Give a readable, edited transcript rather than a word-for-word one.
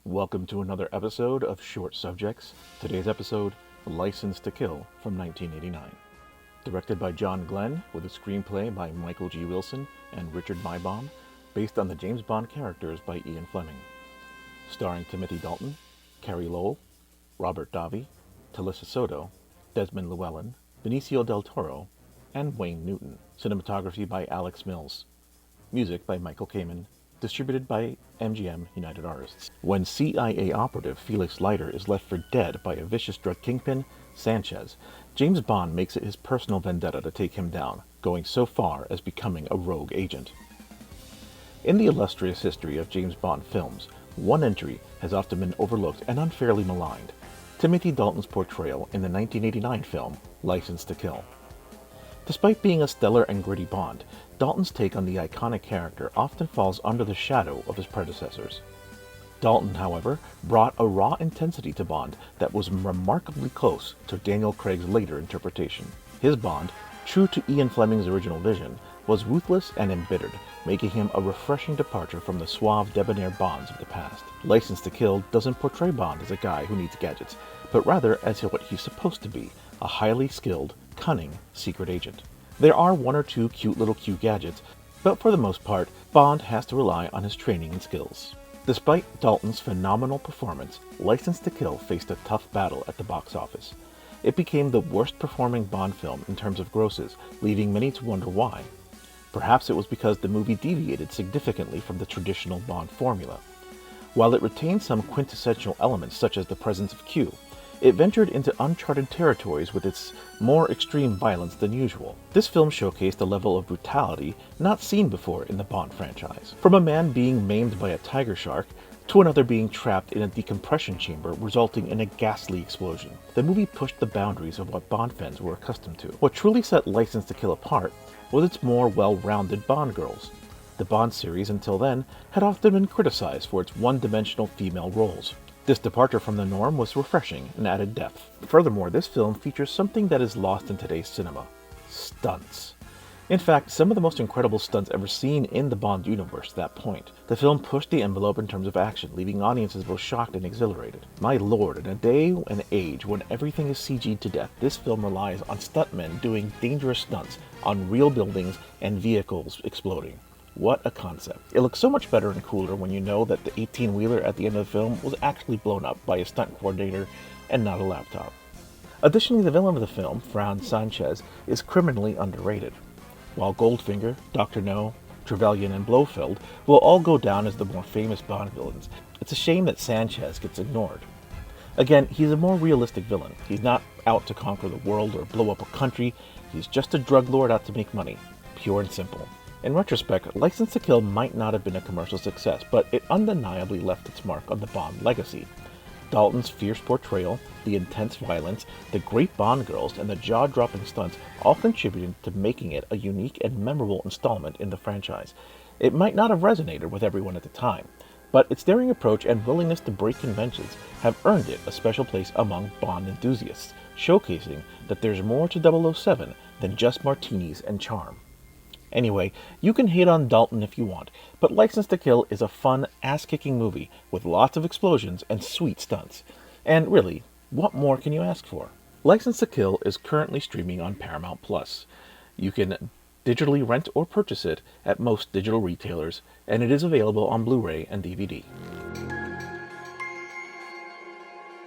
Welcome to another episode of Short Subjects. Today's episode, License to Kill from 1989. Directed by John Glenn, with a screenplay by Michael G. Wilson and Richard Maibaum, based on the James Bond characters by Ian Fleming. Starring Timothy Dalton, Carrie Lowell, Robert Davi, Talissa Soto, Desmond Llewellyn, Benicio del Toro, and Wayne Newton. Cinematography by Alex Mills. Music by Michael Kamen. Distributed by MGM United Artists. When CIA operative Felix Leiter is left for dead by a vicious drug kingpin, Sanchez, James Bond makes it his personal vendetta to take him down, going so far as becoming a rogue agent. In the illustrious history of James Bond films, one entry has often been overlooked and unfairly maligned: Timothy Dalton's portrayal in the 1989 film License to Kill. Despite being a stellar and gritty Bond, Dalton's take on the iconic character often falls under the shadow of his predecessors. Dalton, however, brought a raw intensity to Bond that was remarkably close to Daniel Craig's later interpretation. His Bond, true to Ian Fleming's original vision, was ruthless and embittered, making him a refreshing departure from the suave, debonair Bonds of the past. License to Kill doesn't portray Bond as a guy who needs gadgets, but rather as what he's supposed to be, a highly skilled, cunning secret agent. There are one or two cute little Q gadgets, but for the most part, Bond has to rely on his training and skills. Despite Dalton's phenomenal performance, License to Kill faced a tough battle at the box office. It became the worst performing Bond film in terms of grosses, leaving many to wonder why. Perhaps it was because the movie deviated significantly from the traditional Bond formula. While it retained some quintessential elements such as the presence of Q, it ventured into uncharted territories with its more extreme violence than usual. This film showcased a level of brutality not seen before in the Bond franchise. From a man being maimed by a tiger shark, to another being trapped in a decompression chamber resulting in a ghastly explosion. The movie pushed the boundaries of what Bond fans were accustomed to. What truly set License to Kill apart was its more well-rounded Bond girls. The Bond series until then had often been criticized for its one-dimensional female roles. This departure from the norm was refreshing and added depth. Furthermore, this film features something that is lost in today's cinema: stunts. In fact, some of the most incredible stunts ever seen in the Bond universe at that point. The film pushed the envelope in terms of action, leaving audiences both shocked and exhilarated. My lord, in a day and age when everything is CG'd to death, this film relies on stuntmen doing dangerous stunts on real buildings and vehicles exploding. What a concept. It looks so much better and cooler when you know that the 18-wheeler at the end of the film was actually blown up by a stunt coordinator and not a laptop. Additionally, the villain of the film, Sanchez, is criminally underrated. While Goldfinger, Dr. No, Trevelyan, and Blofeld will all go down as the more famous Bond villains, it's a shame that Sanchez gets ignored. Again, he's a more realistic villain. He's not out to conquer the world or blow up a country. He's just a drug lord out to make money. Pure and simple. In retrospect, License to Kill might not have been a commercial success, but it undeniably left its mark on the Bond legacy. Dalton's fierce portrayal, the intense violence, the great Bond girls, and the jaw-dropping stunts all contributed to making it a unique and memorable installment in the franchise. It might not have resonated with everyone at the time, but its daring approach and willingness to break conventions have earned it a special place among Bond enthusiasts, showcasing that there's more to 007 than just martinis and charm. Anyway, you can hate on Dalton if you want, but License to Kill is a fun, ass-kicking movie with lots of explosions and sweet stunts. And really, what more can you ask for? License to Kill is currently streaming on Paramount+. You can digitally rent or purchase it at most digital retailers, and it is available on Blu-ray and DVD.